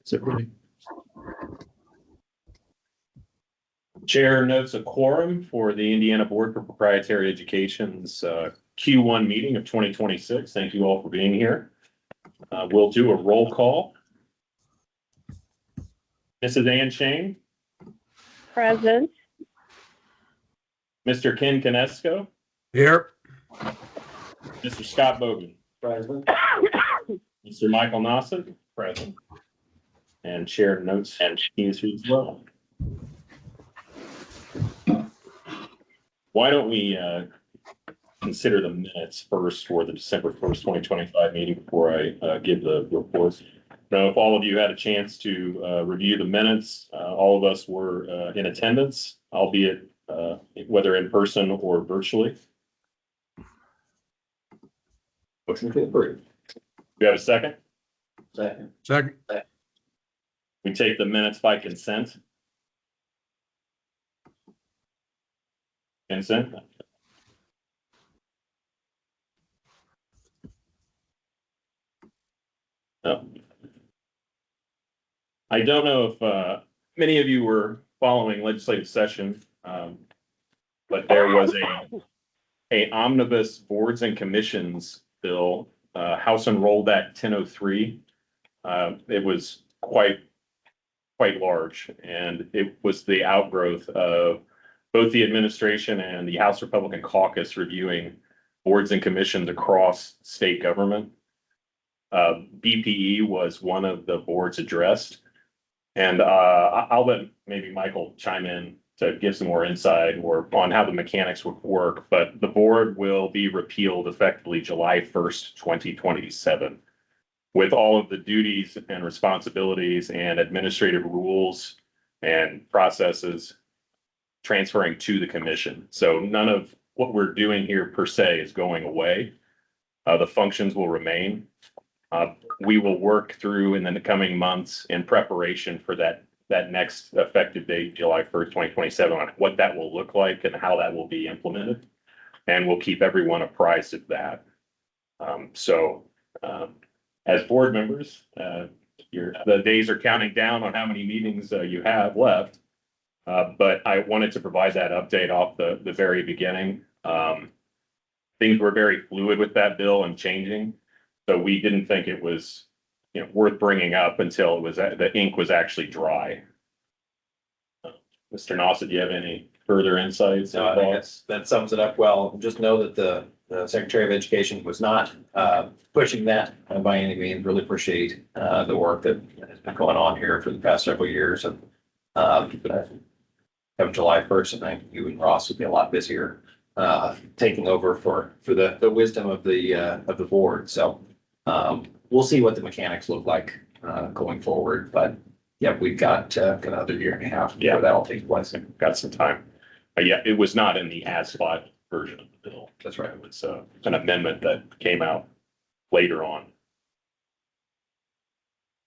Is it ready? Chair notes a quorum for the Indiana Board for Proprietary Education's Q1 meeting of 2026. Thank you all for being here. We'll do a roll call. Mrs. Ann Shane. Present. Mr. Ken Kinesko. Here. Mr. Scott Bogan. Present. Mr. Michael Nossett. Present. And Chair notes and he's here as well. Why don't we consider the minutes first for the December 1st, 2025 meeting before I give the report. Now, if all of you had a chance to review the minutes, all of us were in attendance, albeit whether in person or virtually. Motion to approve. Do you have a second? Second. We take the minutes by consent. Consent. No. I don't know if many of you were following legislative session, but there was a omnibus boards and commissions bill, House Enrolled Act 1003. It was quite large, and it was the outgrowth of both the administration and the House Republican caucus reviewing boards and commissions across state government. BPE was one of the boards addressed, and I'll let maybe Michael chime in to give some more insight or on how the mechanics would work, but the board will be repealed effectively July 1st, 2027, with all of the duties and responsibilities and administrative rules and processes transferring to the commission. So none of what we're doing here per se is going away. The functions will remain. We will work through in the coming months in preparation for that next effective date, July 1st, 2027, on what that will look like and how that will be implemented. And we'll keep everyone apprised of that. As board members, the days are counting down on how many meetings you have left. But I wanted to provide that update off the very beginning. Things were very fluid with that bill and changing. So we didn't think it was worth bringing up until it was the ink was actually dry. Mr. Nossett, do you have any further insights? No, I think that sums it up well. Just know that the Secretary of Education was not pushing that by any means. Really appreciate the work that has been going on here for the past several years. And come July 1st, I think you and Ross would be a lot busier taking over for the wisdom of the board. So we'll see what the mechanics look like going forward. But yeah, we've got another year and a half before that'll take place. Got some time. Yeah, it was not in the as-filed version of the bill. That's right. It was an amendment that came out later on.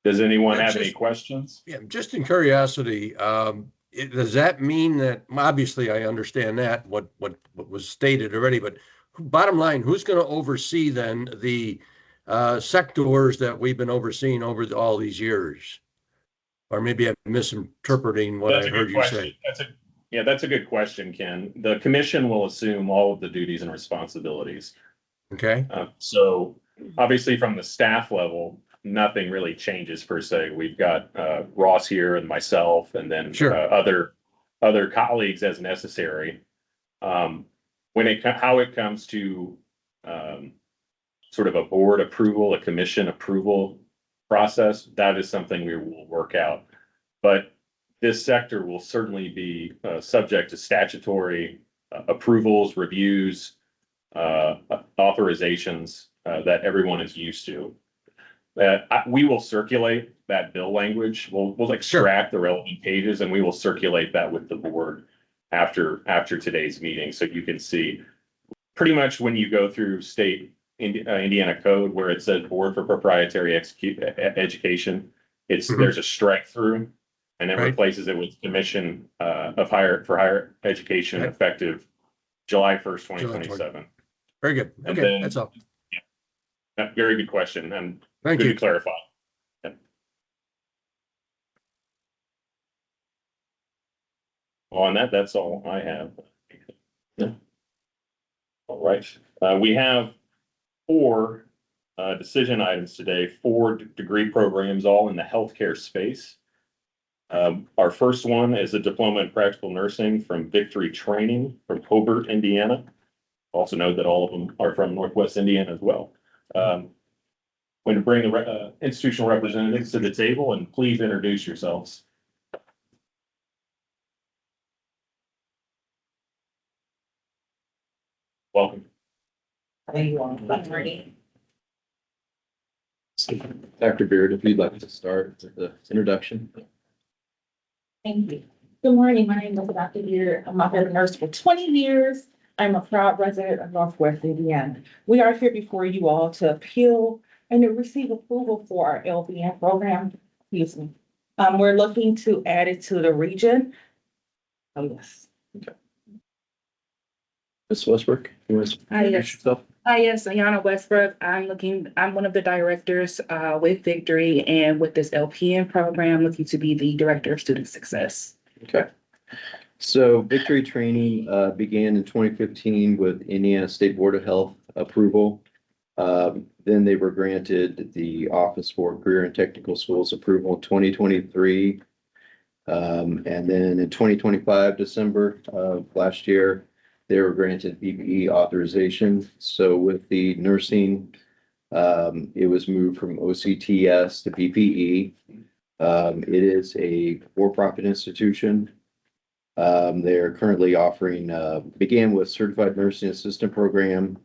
Does anyone have any questions? Yeah, just in curiosity, does that mean that, obviously I understand that, what was stated already, but bottom line, who's going to oversee then the sectors that we've been overseeing over all these years? Or maybe I'm misinterpreting what I heard you say. That's a good question, Ken. The commission will assume all of the duties and responsibilities. Okay. So obviously from the staff level, nothing really changes per se. We've got Ross here and myself, and then other colleagues as necessary. How it comes to sort of a board approval, a commission approval process, that is something we will work out. But this sector will certainly be subject to statutory approvals, reviews, authorizations that everyone is used to. We will circulate that bill language. We'll extract the relevant pages, and we will circulate that with the board after today's meeting. So you can see pretty much when you go through state Indiana code where it says Board for Proprietary Education, there's a strike through, and it replaces it with Commission for Higher Education effective July 1st, 2027. Very good. Okay, that's all. Very good question, and Thank good you. to clarify. On that, that's all I have. Yeah. All right, we have four decision items today, four degree programs, all in the healthcare space. Our first one is a diploma in practical nursing from Victory Training from Hobart, Indiana. Also note that all of them are from Northwest Indiana as well. Going to bring the institutional representatives to the table, and please introduce yourselves. Welcome. Dr. Beard, if you'd like to start with the introduction. Thank you. Good morning. My name is Dr. Beard. I'm a head nurse for 20 years. I'm a proud resident of Northwest Indiana. We are here before you all to appeal and to receive approval for our LVN program. Excuse me. We're looking to add it to the region. Oh, yes. Ms. Westbrook, you want to Hi, yes. introduce yourself? Hi, yes, Ayana Westbrook. I'm one of the directors with Victory and with this LPN program, looking to be the Director of Student Success. Okay. So Victory Training began in 2015 with Indiana State Board of Health approval. Then they were granted the Office for Career and Technical Schools approval in 2023. And then in 2025, December of last year, they were granted PPE authorization. So with the nursing, it was moved from OCTS to PPE. It is a for-profit institution. They are currently offering, began with Certified Nursing Assistant Program.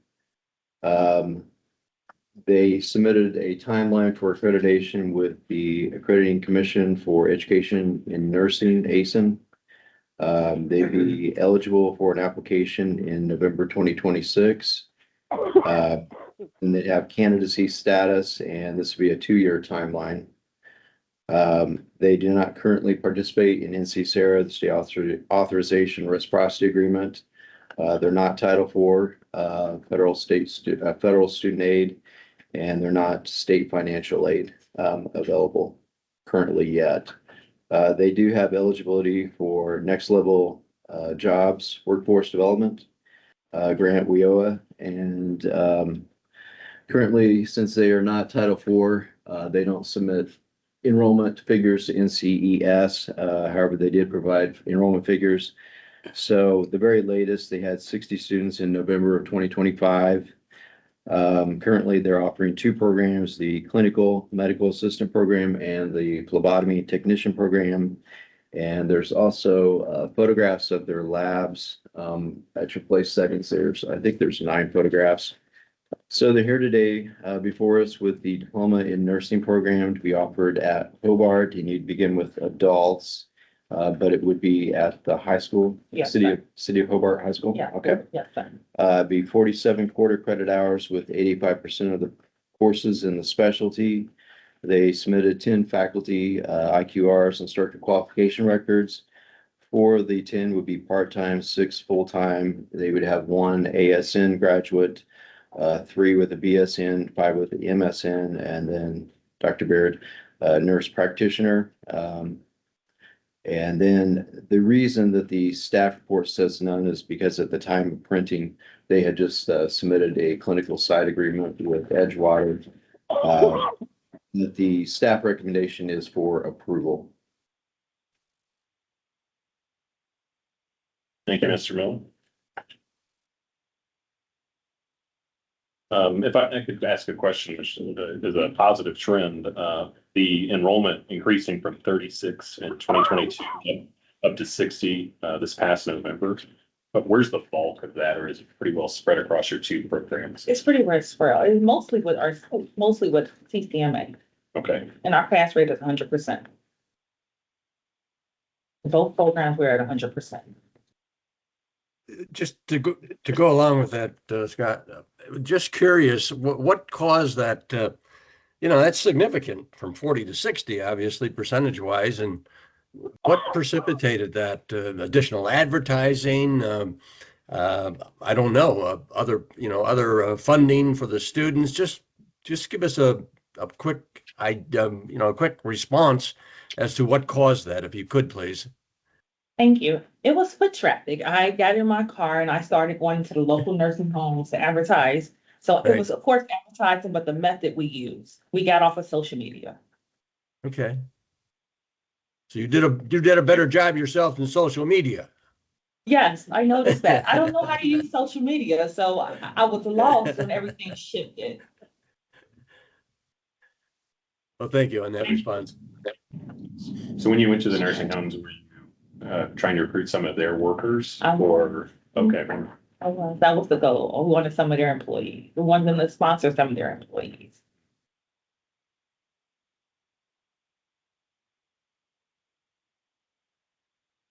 They submitted a timeline for accreditation with the Accrediting Commission for Education in Nursing, ASIN. They'd be eligible for an application in November 2026. And they'd have candidacy status, and this would be a 2-year timeline. They do not currently participate in NC-SARA, the State Authorization Reciprocity Agreement. They're not Title IV, federal student aid, and they're not state financial aid available currently yet. They do have eligibility for next level jobs, workforce development, grant WIOA, and currently, since they are not Title IV, they don't submit enrollment figures to NCES. However, they did provide enrollment figures. So the very latest, they had 60 students in November of 2025. Currently, they're offering 2 programs, the Clinical Medical Assistant Program and the Phlebotomy Technician Program. And there's also photographs of their labs at your place settings. I think there's 9 photographs. So they're here today before us with the Diploma in Nursing Program to be offered at Hobart. And you'd begin with adults, but it would be at the high school, Yes, City of Hobart High School? Yeah. Okay. Yes, sir. Be 47 quarter credit hours with 85% of the courses in the specialty. They submitted 10 faculty IQRs, instructor qualification records. 4 of the 10 would be part-time, 6 full-time. They would have 1 ASN graduate, 3 with a BSN, 5 with the MSN, and then Dr. Baird, nurse practitioner. And then the reason that the staff report says none is because at the time of printing, they had just submitted a clinical site agreement with Edgewater. That the staff recommendation is for approval. Thank you, Mr. Miller. If I could ask a question, which is a positive trend, the enrollment increasing from 36 in 2022 up to 60 this past November. But where's the bulk of that, or is it pretty well spread across your 2 programs? It's pretty much spread. It's mostly with CCMA, Okay, and our pass rate is 100%. Both programs, we're at 100%. Just to go along with that, Scott, just curious, what caused that, that's significant from 40 to 60, obviously, percentage wise. And what precipitated that? Additional advertising? I don't know, other funding for the students. Just give us a quick, quick response as to what caused that, if you could, please. Thank you. It was foot traffic. I got in my car and I started going to the local nursing homes to advertise. So it Right. was, of course, advertising, but the method we used, we got off of social media. Okay. So you did a better job yourself than social media. Yes, I noticed that. I don't know how to use social media, so I was lost when everything shifted. Well, thank you on that response. So when you went to the nursing homes, were you trying to recruit some of their workers I was. or, okay. That was the goal. We wanted some of their employees. We wanted them to sponsor some of their employees.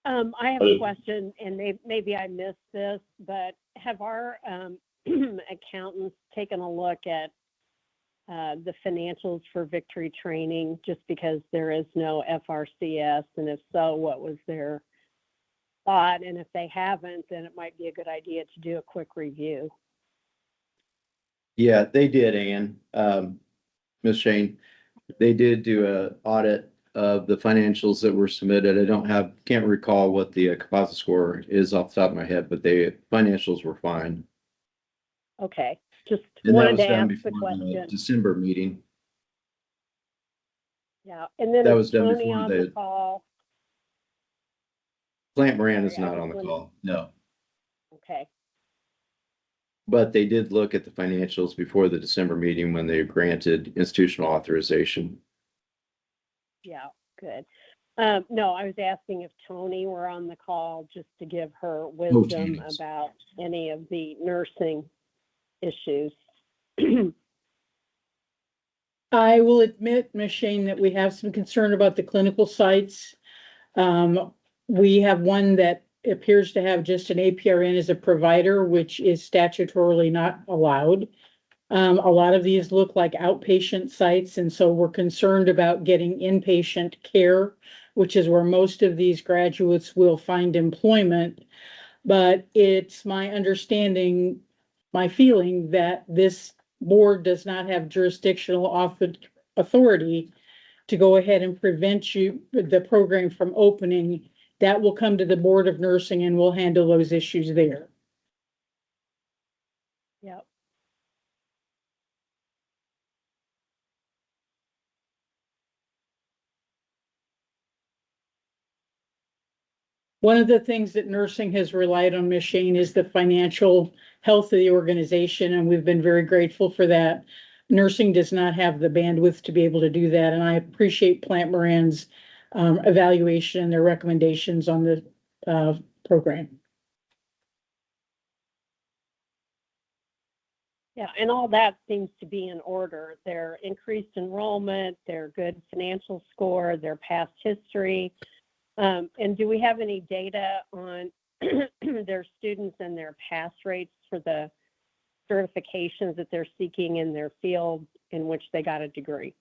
I have Other- a question, and maybe I missed this, but have our accountants taken a look at the financials for Victory Training, just because there is no FRCS? And if so, what was their thought? And if they haven't, then it might be a good idea to do a quick review. Yeah, they did, Ann. Ms. Shane, they did do a audit of the financials that were submitted. Can't recall what the composite score is off the top of my head, but the financials were fine. Okay, just And that wanted was to done ask the before the question. December meeting. Yeah, and then That is was done Tony before on the- the call? Plant Moran is Sorry, I not just on the wanted- call, no. Okay, But they did look at the financials before the December meeting when they granted institutional authorization. yeah, good. No, I was asking if Tony were on the call, just to give her wisdom Tony's. about any of the nursing issues. I will admit, Ms. Shane, that we have some concern about the clinical sites. We have one that appears to have just an APRN as a provider, which is statutorily not allowed. A lot of these look like outpatient sites, and so we're concerned about getting inpatient care, which is where most of these graduates will find employment. But it's my understanding, my feeling that this board does not have jurisdictional authority to go ahead and prevent the program from opening. That will come to the Board of Nursing and we'll handle those issues there. Yep. One of the things that nursing has relied on, Ms. Shane, is the financial health of the organization, and we've been very grateful for that. Nursing does not have the bandwidth to be able to do that, and I appreciate Plant Moran's evaluation and their recommendations on the program. Yeah, and all that seems to be in order. Their increased enrollment, their good financial score, their past history. And do we have any data on their students and their pass rates for the certifications that they're seeking in their field in which they got a degree?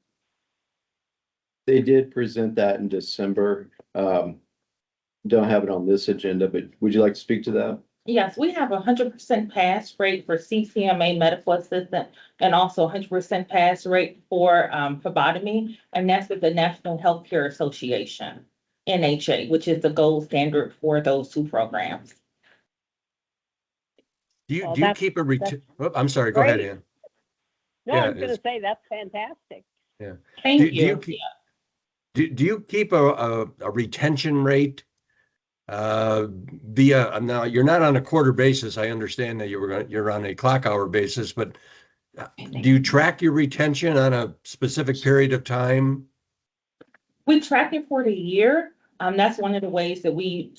They did present that in December. Don't have it on this agenda, but would you like to speak to that? Yes, we have 100% pass rate for CCMA medical assistant and also 100% pass rate for phlebotomy. And that's with the National Healthcare Association, NHA, which is the gold standard for those two programs. Well, Do you that's- keep a that's I'm sorry, go ahead, great. Ann. No, Yeah, I was going it's- to say that's fantastic. Thank Do you you. keep- Do you keep a retention rate? Now you're not on a quarter basis. I understand that you're on a clock hour basis, but do you track your retention on a specific period of time? We track it for the year. That's one of the ways that we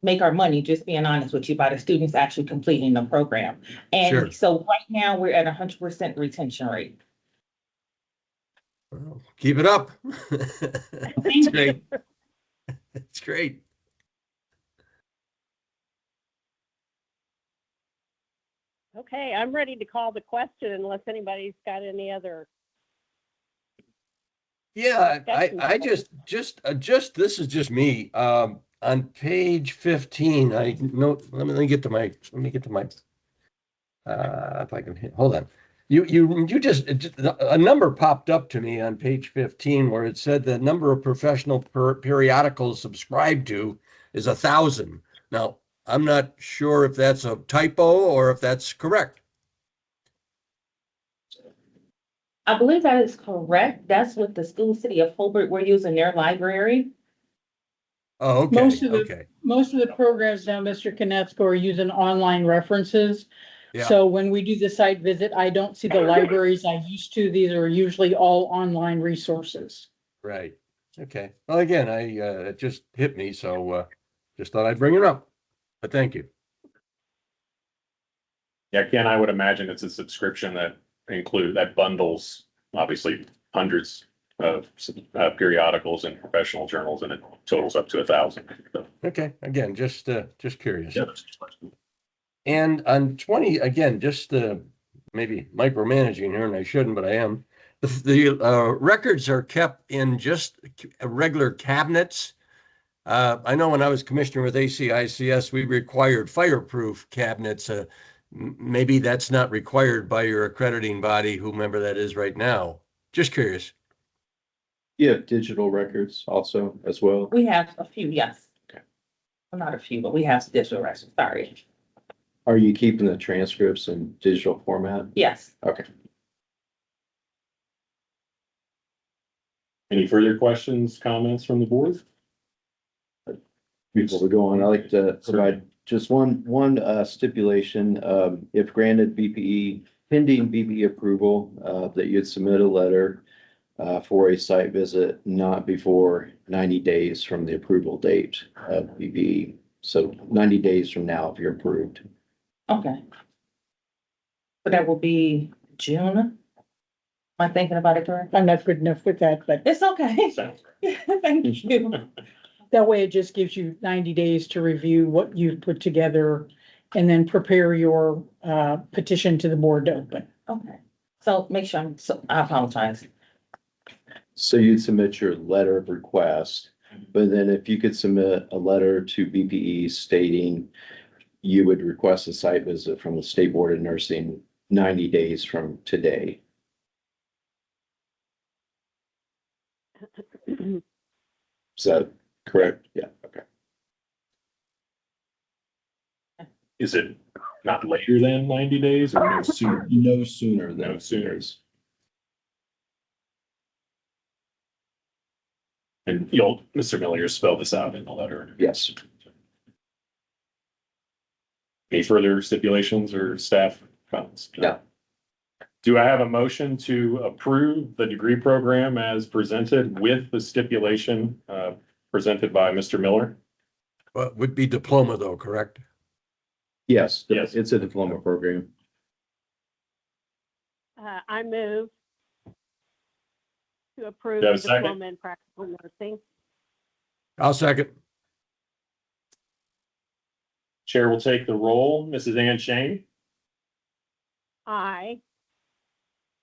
make our money, just being honest with you, by the students actually completing the program. Sure. And so right now we're at 100% retention rate. Well, keep it up. It's great. It's great. Okay, I'm ready to call the question unless anybody's got any other. Yeah, I just this is just me. On page 15, I note, let me get to my, if I can hold on. You just a number popped up to me on page 15 where it said the number of professional periodicals subscribed to is 1,000. Now, I'm not sure if that's a typo or if that's correct. I believe that is correct. That's what the school city of Holbrook were using their library. Oh, okay, Most of the- okay. Most of the programs now, Mr. Knetsko, are using online references. Yeah. So when we do the site visit, I don't see the libraries I used to. These are usually all online resources. Right. Okay. Well, again, it just hit me, so just thought I'd bring it up. But thank you. Yeah, Ken, I would imagine it's a subscription that bundles, obviously, hundreds of periodicals and professional journals, and it totals up to 1,000. So, Okay. Again, just curious. yeah. And on 20, again, just maybe micromanaging here, and I shouldn't, but I am. The records are kept in just regular cabinets. I know when I was commissioner with ACICS, we required fireproof cabinets. Maybe that's not required by your accrediting body, whomever that is right now. Just curious. You have digital records also as well. We have a few, yes. Okay. Well, not a few, but we have digital records, sorry. Are you keeping the transcripts in digital format? Yes. Okay. Any further questions, comments from the board? Before we go on, I'd like to provide just one stipulation. If granted BPE, pending BPE approval, that you'd submit a letter for a site visit not before 90 days from the approval date of BPE. So 90 days from now, if you're approved. Okay. But that will be June? Am I thinking about it correct? I'm not good enough with that, but It's okay. Sounds Thank you. that way it just gives you 90 days to review what you've put together and then prepare your petition to the board to open. Okay. So make sure I apologize. So you'd submit your letter of request, but then if you could submit a letter to BPE stating you would request a site visit from the State Board of Nursing 90 days from today. Is that correct? Yeah, okay. Is it not later than 90 days or no sooner? No sooner than. No sooner. And you'll, Mr. Miller, you'll spell this out in the letter. Yes. Any further stipulations or staff comments? No. Do I have a motion to approve the degree program as presented with the stipulation presented by Mr. Miller? Well, would be diploma though, correct? Yes, Yes. it's a diploma program. I move to approve Do you have the a second? diploma in practical nursing. I'll second. Chair will take the roll. Mrs. Ann Shane, Aye.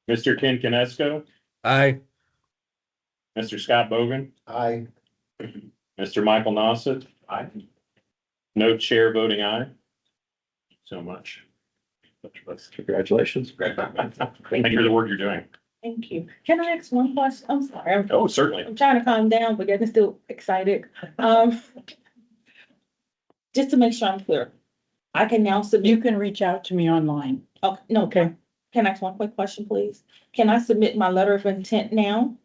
Mr. Ken Kinesko, Aye. Mr. Scott Bogan, Aye. Mr. Michael Nauset. Aye. No chair voting aye. So much. Congratulations. Thank you for the work you're doing. Thank you. Can I ask one question? I'm sorry. Oh, certainly. I'm trying to calm down, but getting still excited. Just to make sure I'm clear, I can now You submit, can reach out to me online. oh, no, Okay. can I ask one quick question, please? Can I submit my letter of intent now?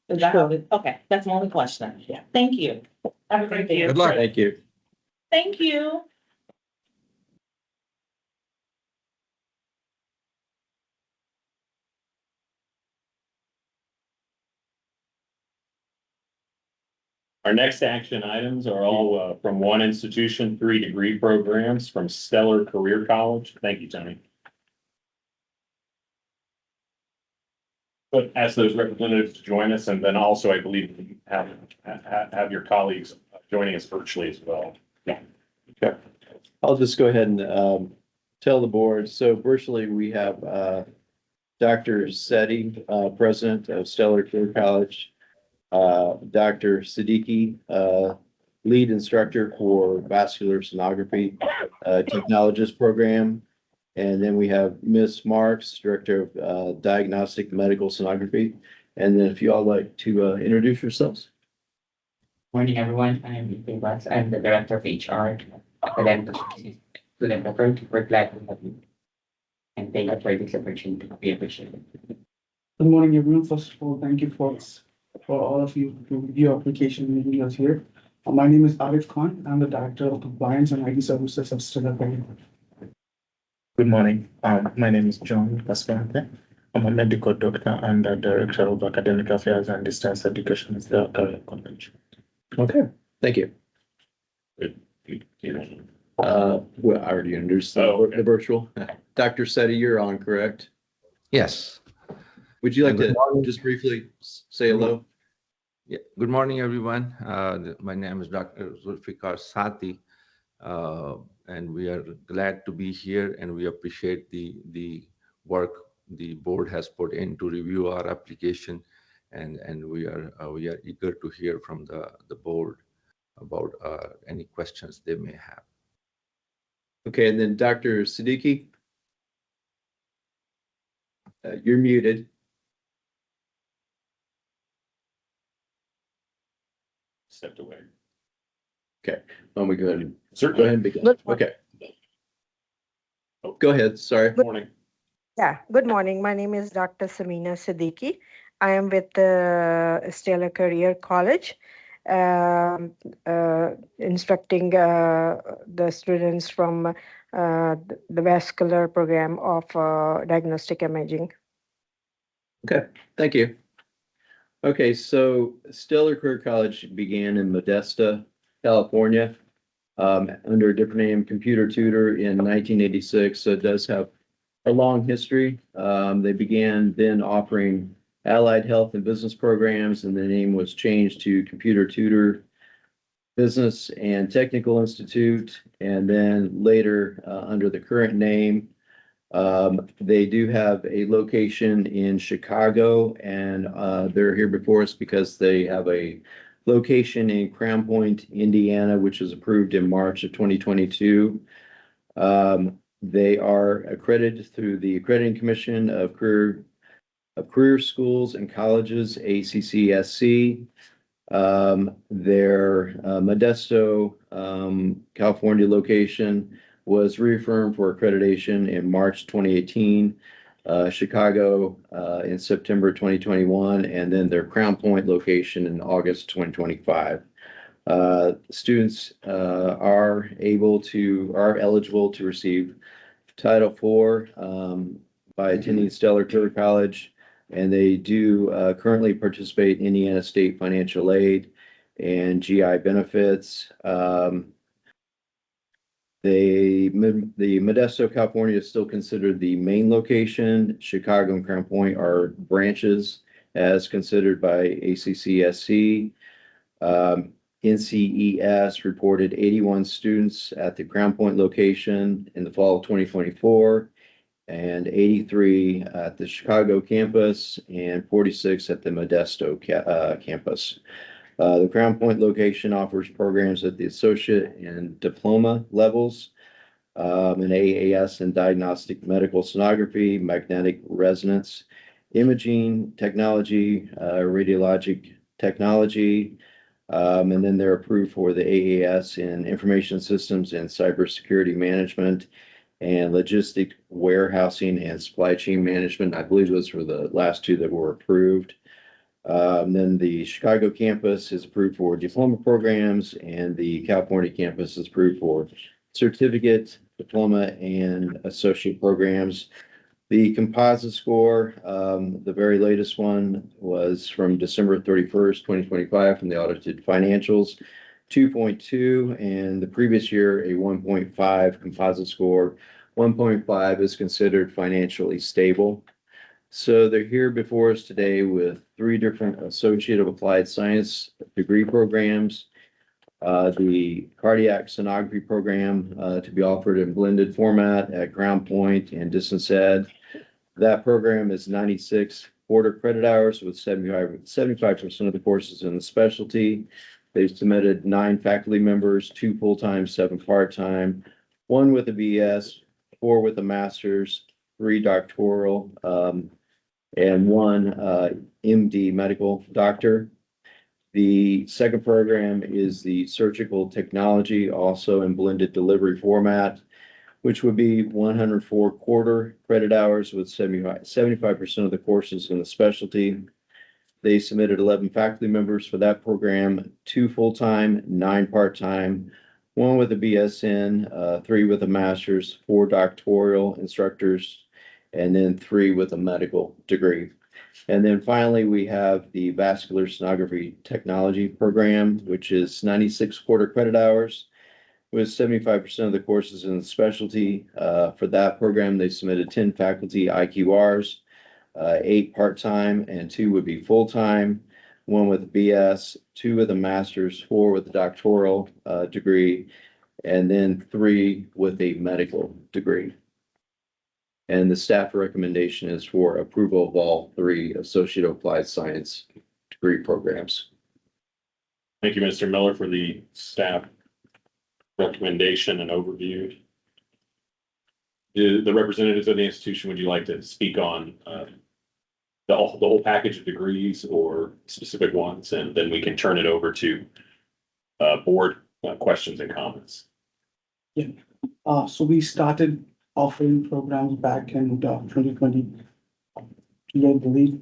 Is that how it- okay, that's my only question. Yeah. Thank you. Have a great day. Good luck. Thank you. Thank you. Our next action items are all from one institution, 3 degree programs from Stellar Career College. Thank you, Tony. But ask those representatives to join us, and then also I believe you have your colleagues joining us virtually as well. Okay. I'll just go ahead and tell the board. So virtually we have Dr. Setti, president of Stellar Career College. Dr. Siddiqui, lead instructor for vascular sonography, technologist program. And then we have Miss Marks, director of diagnostic medical sonography. And then if you all like to introduce yourselves. Morning, everyone. I am Ethan Watts. I'm the Director of HR, Academic Student Affairs. We're glad to have you. And thank you for this opportunity. We appreciate it. Good morning, everyone. First of all, thank you folks for all of you to review your application and meeting us here. My name is Arif Khan. I'm the Director of Compliance and IT Services of Stellar. Good morning. My name is John Pasquante. I'm a medical doctor and the Director of Academic Affairs and Distance Education at the Career College. Okay, thank you. Well, I already introduced Oh, okay. the virtual. Dr. Seti, you're on, correct? Yes. Would you like Good to morning. just briefly say hello? Yeah. Good morning, everyone. My name is Dr. Zulfikar Sati, and we are glad to be here, and we appreciate the work the board has put in to review our application, and we are eager to hear from the board about any questions they may have. Okay, and then Dr. Siddiqui? You're muted. Stepped away. Why don't we go ahead and, go Certainly. ahead and begin? Good morning. Okay. Go ahead, sorry. Good morning. Yeah, good morning. My name is Dr. Samina Siddiqui. I am with Stellar Career College, instructing the students from the vascular program of diagnostic imaging. Okay, thank you. Okay, so Stellar Career College began in Modesto, California, under a different name, Computer Tutor, in 1986. So it does have a long history. They began then offering allied health and business programs, and the name was changed to Computer Tutor Business and Technical Institute, and then later under the current name. They do have a location in Chicago, and they're here before us because they have a location in Crown Point, Indiana, which was approved in March of 2022. They are accredited through the Accrediting Commission of Career Schools and Colleges, ACCSC. Their Modesto, California location was reaffirmed for accreditation in March 2018, Chicago in September 2021, and then their Crown Point location in August 2025. Students are eligible to receive Title IV by attending Stellar Career College, and they do currently participate in Indiana State financial aid and GI benefits. The Modesto, California is still considered the main location. Chicago and Crown Point are branches as considered by ACCSC. NCES reported 81 students at the Crown Point location in the fall of 2024, and 83 at the Chicago campus and 46 at the Modesto campus. The Crown Point location offers programs at the associate and diploma levels, in AAS and diagnostic medical sonography, magnetic resonance, imaging technology, radiologic technology, and then they're approved for the AAS in information systems and cybersecurity management and logistic warehousing and supply chain management. I believe those were the last two that were approved. Then the Chicago campus is approved for diploma programs, and the California campus is approved for certificate, diploma, and associate programs. The composite score, the very latest one was from December 31st, 2025 from the audited financials, 2.2, and the previous year, a 1.5 composite score. 1.5 is considered financially stable. So they're here before us today with 3 different Associate of Applied Science degree programs. The cardiac sonography program to be offered in blended format at Crown Point and Distance Ed. That program is 96 quarter credit hours with 75% of the courses in the specialty. They've submitted 9 faculty members, 2 full-time, 7 part-time, 1 with a BS, 4 with a master's, 3 doctoral, and 1 MD medical doctor. The second program is the surgical technology, also in blended delivery format, which would be 104 quarter credit hours with 75% of the courses in the specialty. They submitted 11 faculty members for that program, 2 full-time, 9 part-time, 1 with a BSN, 3 with a master's, 4 doctoral instructors, and then 3 with a medical degree. And then finally, we have the vascular sonography technology program, which is 96 quarter credit hours with 75% of the courses in the specialty. For that program, they submitted 10 faculty IQRs, 8 part-time, and 2 would be full-time, 1 with a BS, 2 with a master's, 4 with a doctoral degree, and then 3 with a medical degree. And the staff recommendation is for approval of all 3 associate applied science degree programs. Thank you, Mr. Miller, for the staff recommendation and overview. The representatives of the institution, would you like to speak on the whole package of degrees or specific ones? And then we can turn it over to board questions and comments. So we started offering programs back in 2020, I believe.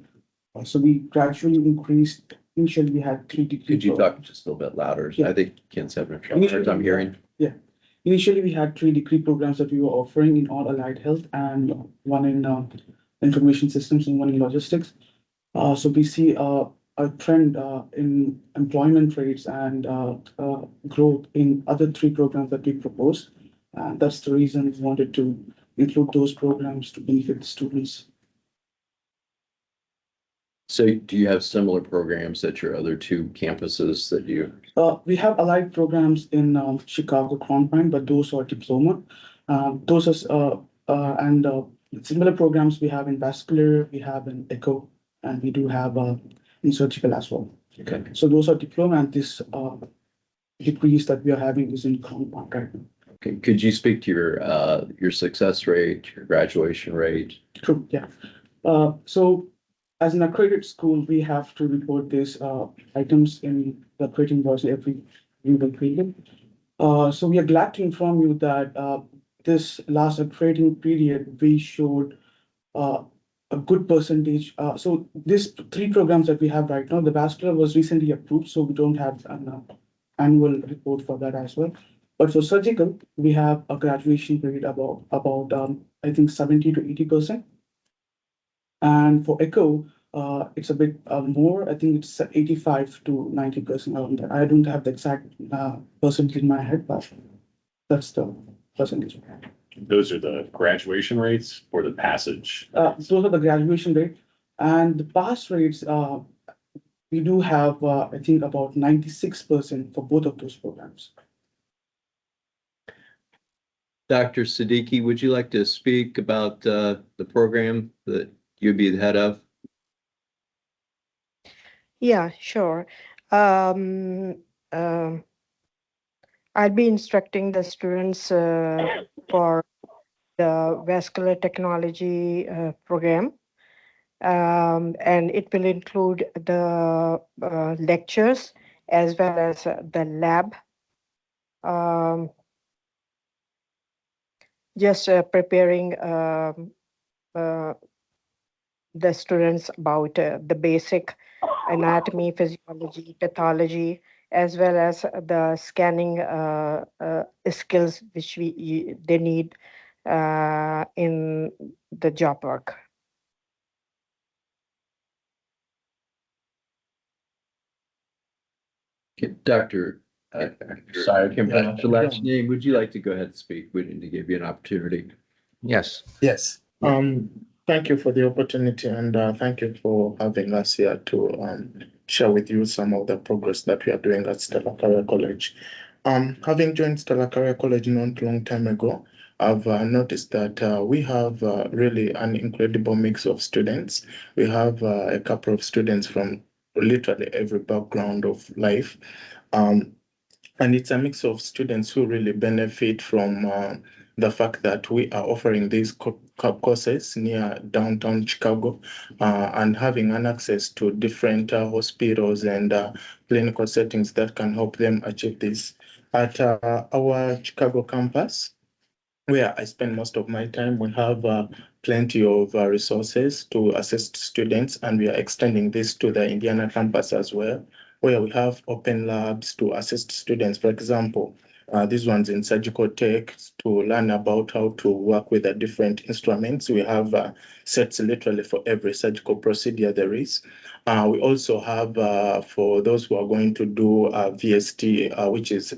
So we gradually increased. Initially, we had 3 degree. Could you talk just a little bit louder? Yeah. I think Ken's having a hard time hearing. Yeah. Initially, we had 3 degree programs that we were offering in all allied health and 1 in information systems and 1 in logistics. So we see a trend in employment rates and growth in other 3 programs that we proposed. And that's the reason we wanted to include those programs to benefit the students. So do you have similar programs at your other 2 campuses that you? We have allied programs in Chicago, Crown Point, but those are diploma. Those are and similar programs we have in vascular, we have in echo, and we do have in surgical as well. Okay. So those are diploma, and this degrees that we are having is in Crown Point right now. Okay. Could you speak to your success rate, your graduation rate? True, yeah. So as an accredited school, we have to report these items in the accrediting invoice every period. So we are glad to inform you that this last accrediting period, we showed a good percentage. So these 3 programs that we have right now, the vascular was recently approved, so we don't have an annual report for that as well. But for surgical, we have a graduation rate about I think 70 to 80%. And for echo, it's a bit more. I think it's 85 to 90% around that. I don't have the exact percentage in my head, but that's the percentage. Those are the graduation rates or the passage? Those are the graduation rate, and the pass rates. We do have, I think, about 96% for both of those programs. Dr. Siddiqui, would you like to speak about the program that you'd be the head of? Yeah, sure. I'll be instructing the students for the vascular technology program. And it will include the lectures as well as the lab. Just preparing the students about the basic anatomy, physiology, pathology, as well as the scanning skills which they need in the job work. Dr. Sorry, I can't pronounce your last name. Would you like to go ahead and speak? We need to give you an opportunity. Yes. Yes. Thank you for the opportunity and thank you for having us here to share with you some of the progress that we are doing at Stella Career College. Having joined Stella Career College not long time ago, I've noticed that we have really an incredible mix of students. We have a couple of students from literally every background of life. And it's a mix of students who really benefit from the fact that we are offering these courses near downtown Chicago and having an access to different hospitals and clinical settings that can help them achieve this. At our Chicago campus, where I spend most of my time, we have plenty of resources to assist students, and we are extending this to the Indiana campus as well, where we have open labs to assist students. For example, these ones in surgical tech to learn about how to work with the different instruments. We have sets literally for every surgical procedure there is. We also have for those who are going to do VST, which is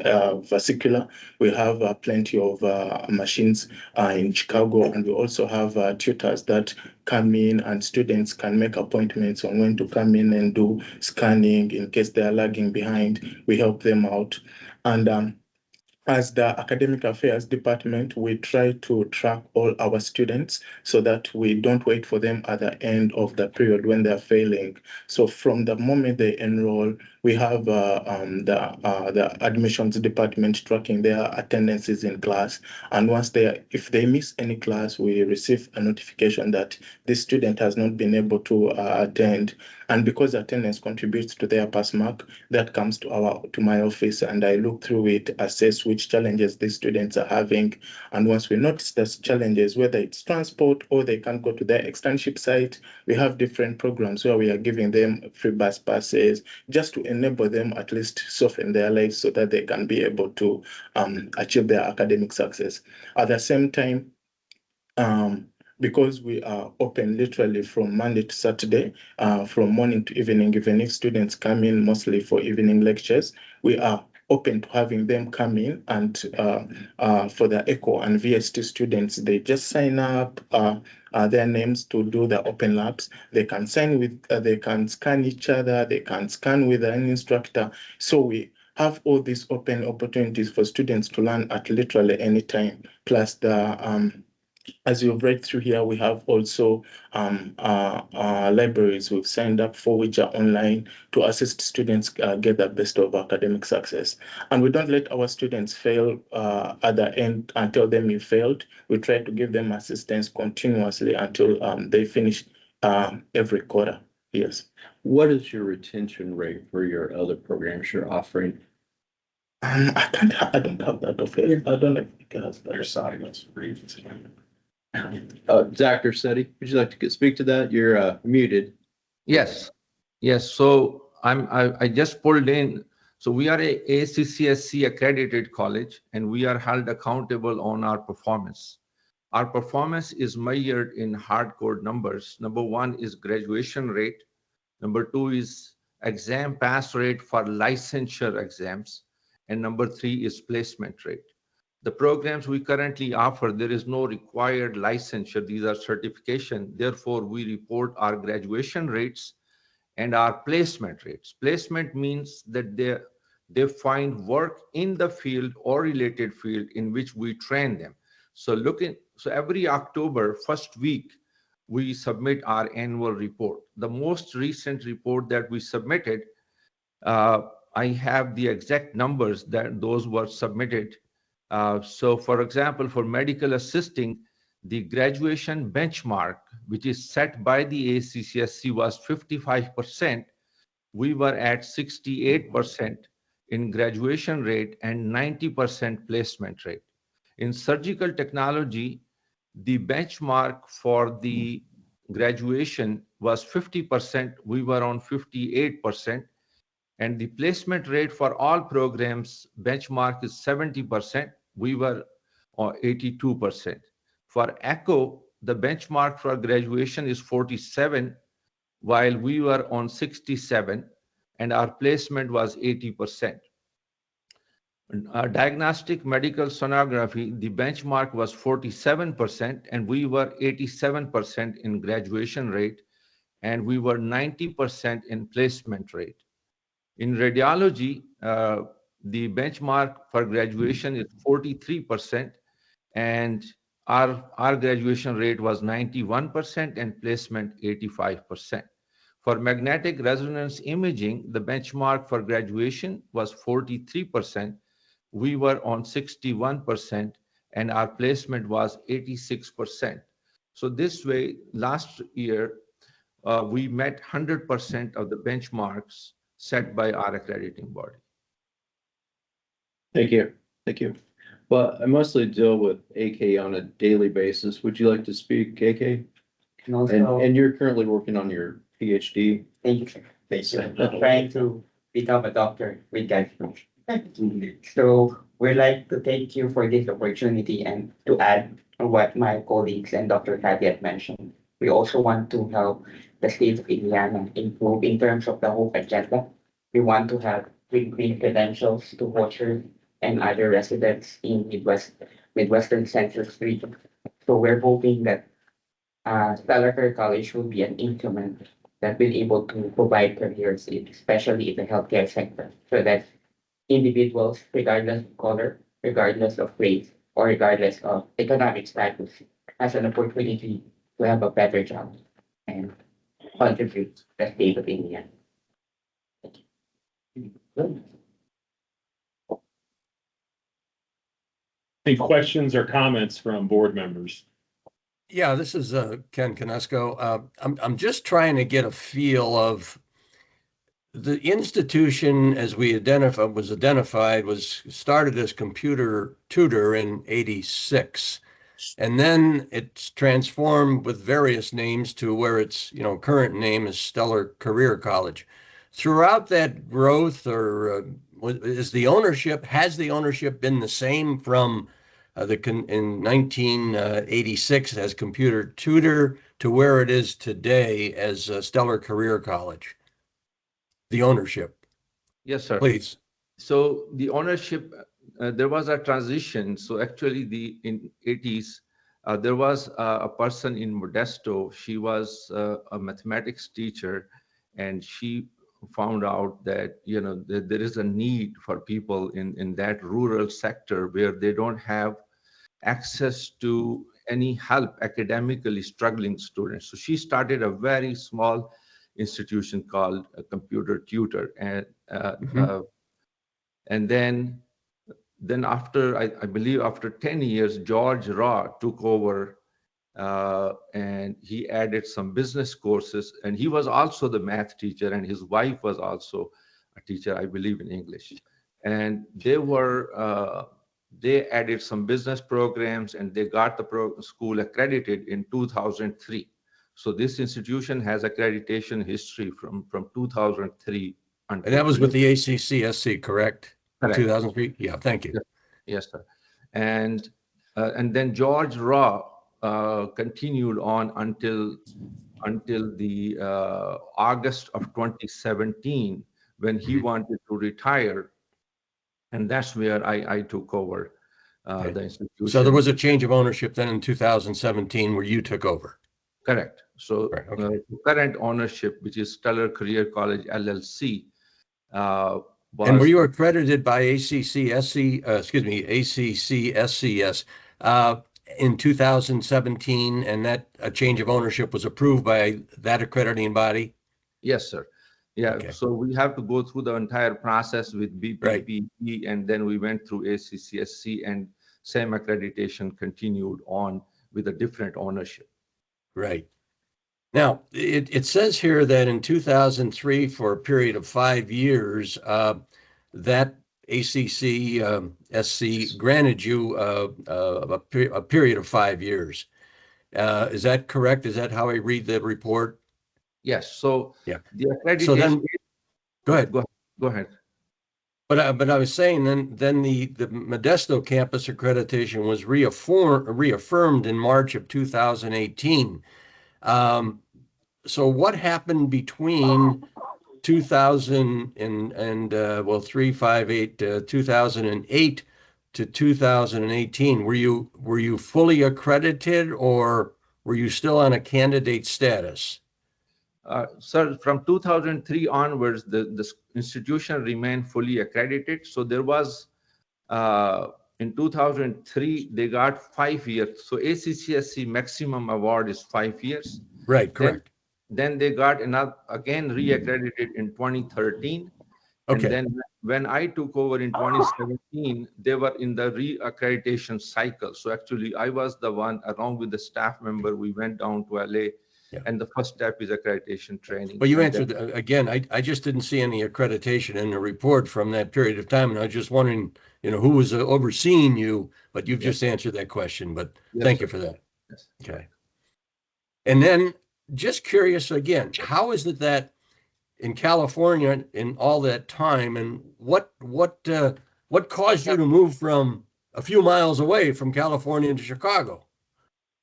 vesicular, we have plenty of machines in Chicago, and we also have tutors that come in, and students can make appointments on when to come in and do scanning in case they are lagging behind. We help them out. And as the academic affairs department, we try to track all our students so that we don't wait for them at the end of the period when they're failing. So from the moment they enroll, we have the admissions department tracking their attendances in class. And if they miss any class, we receive a notification that this student has not been able to attend. And because attendance contributes to their pass mark, that comes to my office, and I look through it, assess which challenges these students are having. And once we notice those challenges, whether it's transport or they can't go to their externship site, we have different programs where we are giving them free bus passes just to enable them at least soften their lives so that they can be able to achieve their academic success. At the same time, because we are open literally from Monday to Saturday, from morning to evening, even if students come in mostly for evening lectures, we are open to having them come in. And for the ECHO and VST students, they just sign up their names to do the open labs. They can sign with, they can scan each other, they can scan with an instructor. So we have all these open opportunities for students to learn at literally any time. Plus as you've read through here, we have also libraries we've signed up for, which are online to assist students get the best of academic success. And we don't let our students fail at the end and tell them you failed. We try to give them assistance continuously until they finish every quarter. Yes. What is your retention rate for your other programs you're offering? I don't have that off here. I don't know if you guys better side. Zach Ursetti, would you like to speak to that? You're muted. Yes, yes. So I just pulled in. So we are a ACCSC accredited college, and we are held accountable on our performance. Our performance is measured in hardcore numbers. Number one is graduation rate. Number two is exam pass rate for licensure exams. And number three is placement rate. The programs we currently offer, there is no required licensure. These are certification. Therefore, we report our graduation rates and our placement rates. Placement means that they find work in the field or related field in which we train them. So every October, first week, we submit our annual report. The most recent report that we submitted, I have the exact numbers that those were submitted. So for example, for medical assisting, the graduation benchmark, which is set by the ACCSC, was 55%. We were at 68% in graduation rate and 90% placement rate. In surgical technology, the benchmark for the graduation was 50%. We were on 58%. And the placement rate for all programs benchmark is 70%. We were on 82%. For ECHO, the benchmark for graduation is 47, while we were on 67, and our placement was 80%. Diagnostic medical sonography, the benchmark was 47%, and we were 87% in graduation rate, and we were 90% in placement rate. In radiology, the benchmark for graduation is 43%, and our graduation rate was 91% and placement 85%. For magnetic resonance imaging, the benchmark for graduation was 43%. We were on 61%, and our placement was 86%. So this way, last year, we met 100% of the benchmarks set by our accrediting body. Thank you. Thank you. Well, I mostly deal with AK on a daily basis. Would you like to speak, AK? And also, And you're currently working on your PhD. thank you, sir. Thank you. I'm trying to become a doctor with God's permission. So we'd like to thank you for this opportunity, and to add on what my colleagues and Dr. Kathy had mentioned, we also want to help the state of Indiana improve in terms of the HOPE agenda. We want to have green credentials to vouchers and other residents in Midwestern Census region. So we're hoping that Stellar Care College will be an instrument that will able to provide careers, especially in the healthcare sector, so that individuals, regardless of color, regardless of race, or regardless of economic status, has an opportunity to have a better job and contribute to the state of Indiana. Any questions or comments from board members? Yeah, this is Ken Canesco. I'm just trying to get a feel of the institution as we identified was started as Computer Tutor in '86. And then it's transformed with various names to where its current name is Stellar Career College. Throughout that growth, or has the ownership been the same from in 1986 as Computer Tutor to where it is today as Stellar Career College? The ownership, Yes, sir. please. So the ownership, there was a transition. So actually, in '80s, there was a person in Modesto. She was a mathematics teacher, and she found out that that there is a need for people in that rural sector where they don't have access to any help academically struggling students. So she started a very small institution called a Computer Tutor, and then after I believe after 10 years, George Raw took over, and he added some business courses, and he was also the math teacher, and his wife was also a teacher, I believe, in English. And they added some business programs, and they got the school accredited in 2003. So this institution has accreditation history from 2003 until. And that was with the ACCSC, correct? Correct. 2003? Yeah, thank you. Yes, sir. And then George Raw continued on until the August of 2017, when he wanted to retire, and that's where I took over the institution. So there was a change of ownership then in 2017 where you took over. Correct. So Right, okay. current ownership, which is Stellar Career College LLC, And were you accredited by ACCSCS in 2017, and that a change of ownership was approved by that accrediting body? Yes, sir. Yeah. Okay. So we have to go through the entire process with BPPE, Right. and then we went through ACCSC, and same accreditation continued on with a different ownership. Right. Now, it says here that in 2003, for a period of 5 years, that ACCSC granted you a period of 5 years. Is that correct? Is that how I read the report? Yes. So yeah. The accreditation. So then, go ahead. Go ahead. But I was saying then the Modesto campus accreditation was reaffirmed in March of 2018. So what happened between 2008 to 2018? Were you fully accredited, or were you still on a candidate status? Sir, from 2003 onwards, the institution remained fully accredited. So there was, in 2003, they got 5 years. So ACCSC maximum award is 5 years. Right, correct. Then they got another, again, reaccredited in 2013. And Okay. then when I took over in 2017, they were in the re-accreditation cycle. So actually, I was the one, along with the staff member, we went down to LA. Yeah. And the first step is accreditation training. Well, you And answered, again, I just didn't see any accreditation in the report from that period of time. And I was just wondering, who was overseeing you, but you've Yes. just answered that question, but Yes, thank sir. you for that. Yes. Okay. And then just curious again, how is it that in California in all that time, and what caused you to move from a few miles away from California to Chicago?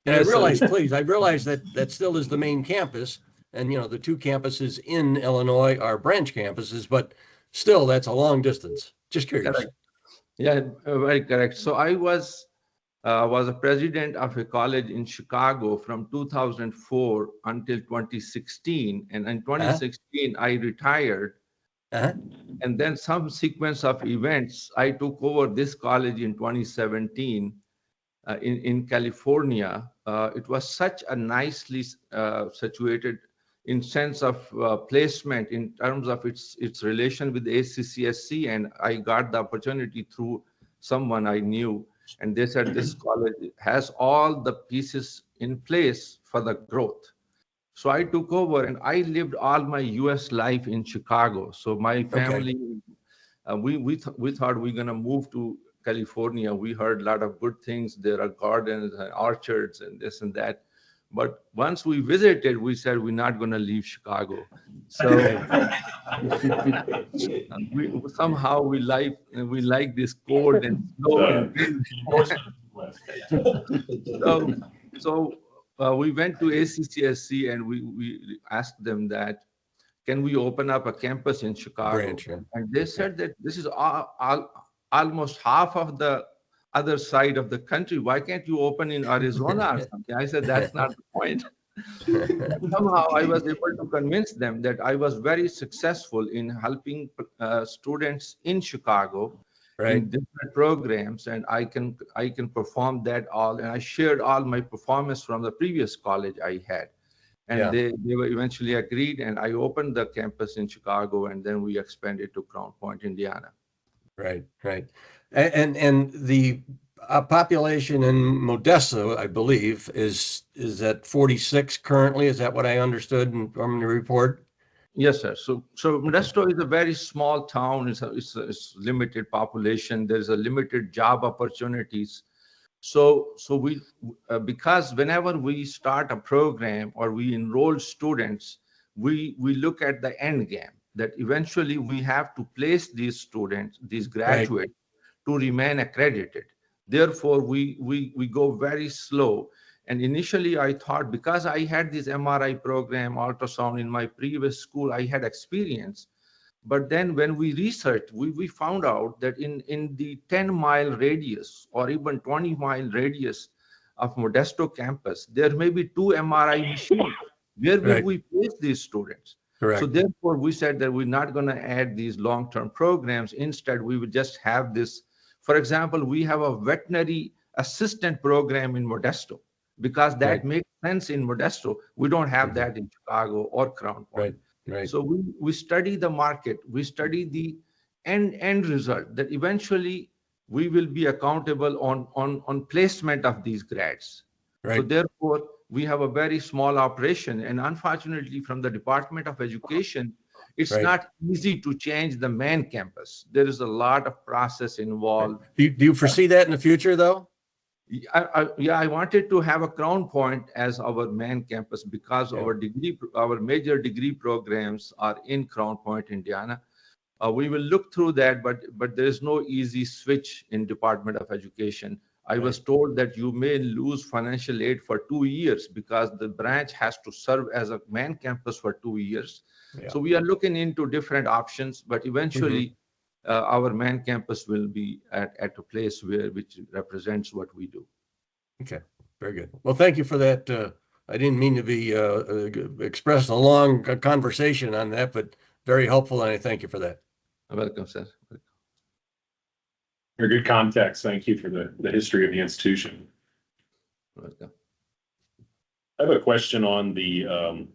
And Yes, sir. I realize that that still is the main campus, and the two campuses in Illinois are branch campuses, but still that's a long distance. Just curious. Correct. Yeah, very correct. So I was a president of a college in Chicago from 2004 until 2016. And in 2016, I retired. Uh-huh. And then some sequence of events, I took over this college in 2017 in California. It was such a nicely situated in sense of placement in terms of its relation with ACCSC. And I got the opportunity through someone I knew. And they said this college has all the pieces in place for the growth. So I took over and I lived all my US life in Chicago. So my family, we thought we're going to move to California. We heard a lot of good things. There are gardens and orchards and this and that. But once we visited, we said we're not going to leave Chicago. So somehow we like this cold and snow. So we went to ACCSC and we asked them that, can we open up a campus in Chicago? Branch, yeah. And they said that this is almost half of the other side of the country. Why can't you open in Arizona or something? I said, that's not the point. Somehow I was able to convince them that I was very successful in helping students in Chicago in different programs, and I can perform that all. And I shared all my performance from the previous college I had. And they were eventually agreed, and I opened the campus in Chicago, and then we expanded to Crown Point, Indiana. Right. And the population in Modesto, I believe, is at 46 currently. Is that what I understood from the report? Yes, sir. So Modesto is a very small town. It's limited population. There's a limited job opportunities. So we because whenever we start a program or we enroll students, we look at the end game, that eventually we have to place these students, these graduates, to remain accredited. Therefore, we go very slow. And initially I thought, because I had this MRI program, ultrasound in my previous school, I had experience. But then when we researched, we found out that in the 10-mile radius or even 20-mile radius of Modesto campus, there may be 2 MRI machines. Where will we place these students? Correct. So therefore, we said that we're not going to add these long-term programs. Instead, we would just have this. For example, we have a veterinary assistant program in Modesto, because that makes sense in Modesto. We don't have that in Chicago or Crown Point. Right. So we study the market, we study the end result, that eventually we will be accountable on placement of these grads. Right. So therefore, we have a very small operation, and unfortunately from the Department of Education, it's not easy to change the main campus. There is a lot of process involved. Do you foresee that in the future, though? I wanted to have a Crown Point as our main campus, because our major degree programs are in Crown Point, Indiana. We will look through that, but there is no easy switch in Department of Education. I was told that you may lose financial aid for 2 years because the branch has to serve as a main campus for 2 years. So we are looking into different options, but eventually our main campus will be at a place which represents what we do. Okay, very good. Well, thank you for that. I didn't mean to be express a long conversation on that, but very helpful, and I thank you for that. Welcome, sir. For good context, thank you for the history of the institution. Welcome. I have a question on the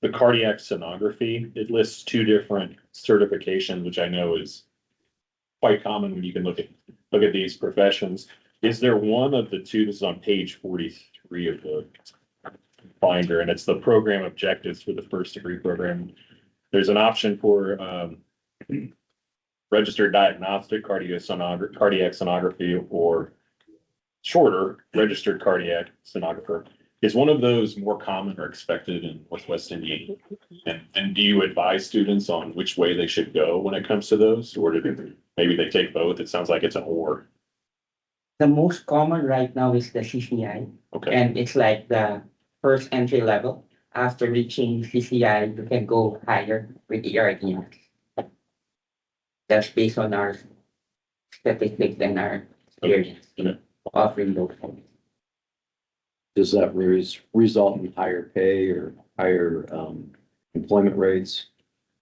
the cardiac sonography, it lists two different certifications, which I know is quite common when you can look at these professions. Is there one of the two, this is on page 43 of the binder, and it's the program objectives for the first degree program. There's an option for registered diagnostic cardiac sonography, or shorter registered cardiac sonographer. Is one of those more common or expected in Northwest Indiana? And do you advise students on which way they should go when it comes to those, or maybe they take both? It sounds like it's an or. The most common right now is the CCI, Okay. and it's like the first entry level. After reaching CCI, you can go higher with ERDMS. That's based on our statistics and our experience in offering those. Does that result in higher pay or higher employment rates?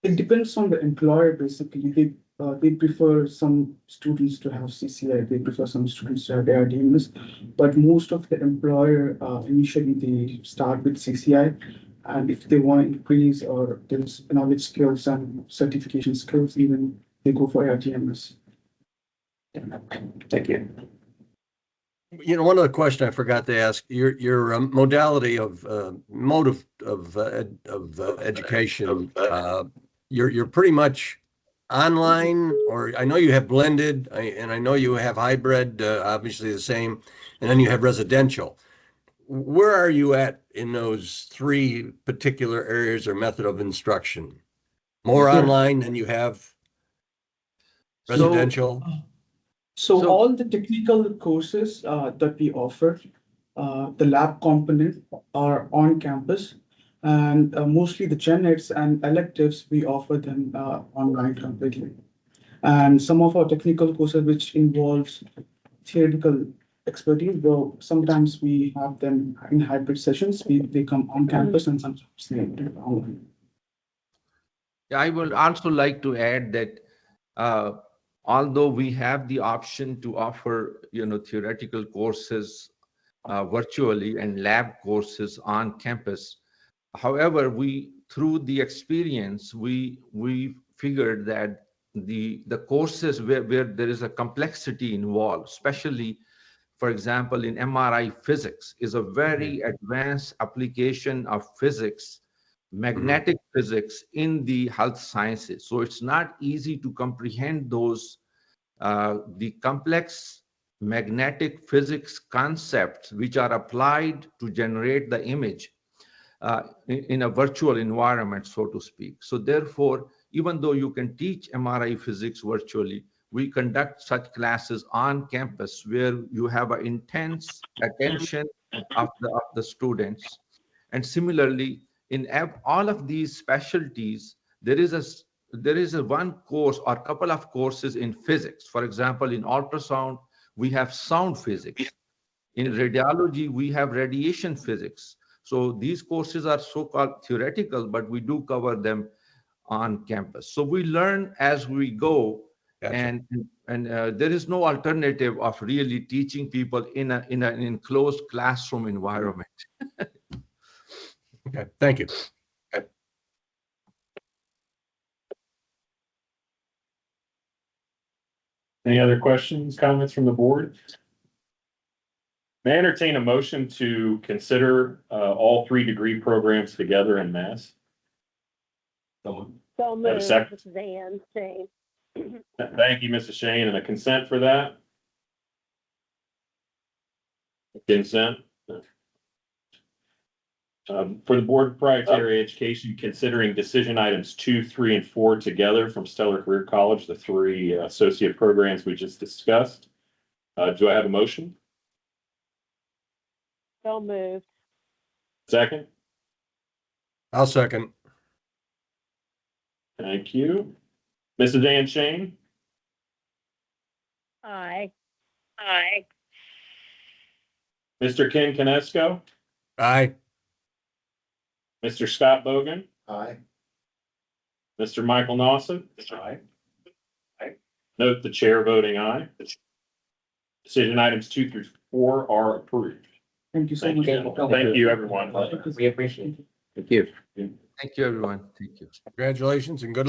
It depends on the employer, basically. They prefer some students to have CCI, they prefer some students to have ARDMS, but most of the employer, initially they start with CCI. And if they want to increase or there's knowledge skills and certification skills, even they go for ARDMS. Thank you. You know, one other question I forgot to ask, your modality of mode of education, you're pretty much online, or I know you have blended, and I know you have hybrid, obviously the same, and then you have residential. Where are you at in those three particular areas or method of instruction? More online than you have residential? So all the technical courses that we offer, the lab component are on campus. And mostly the gen eds and electives, we offer them online completely. And some of our technical courses, which involves theoretical expertise, though sometimes we have them in hybrid sessions. They come on campus and sometimes they do online. I would also like to add that although we have the option to offer, theoretical courses virtually and lab courses on campus, however, through the experience, we figured that the courses where there is a complexity involved, especially, for example, in MRI physics, is a very advanced application of physics, magnetic physics in the health sciences. So it's not easy to comprehend those, the complex magnetic physics concepts which are applied to generate the image in a virtual environment, so to speak. So therefore, even though you can teach MRI physics virtually, we conduct such classes on campus where you have an intense attention of the students. And similarly, in all of these specialties, there is a one course or couple of courses in physics. For example, in ultrasound, we have sound physics. In radiology, we have radiation physics. So these courses are so-called theoretical, but we do cover them on campus. So we learn as we go. Gotcha. And there is no alternative of really teaching people in an enclosed classroom environment. Okay, thank you. Any other questions, comments from the board? May I entertain a motion to consider all 3 degree programs together en masse? So Have a moved, second? Van Shane. Thank you, Mrs. Shane, and a consent for that? Consent? For the board of proprietary education, considering decision items 2, 3, and 4 together from Stellar Career College, the 3 associate programs we just discussed. Do I have a motion? So moved. Second? I'll second. Thank you. Mrs. Ann Shane? Aye. Aye. Mr. Ken Canesco? Aye. Mr. Scott Bogan? Aye. Mr. Michael Nawson? Aye. Note the chair voting aye. Decision items 2 through 4 are approved. Thank you so Thank much. you. Thank you, everyone. We appreciate it. Thank you. Thank you, everyone. Thank you. Congratulations and good luck.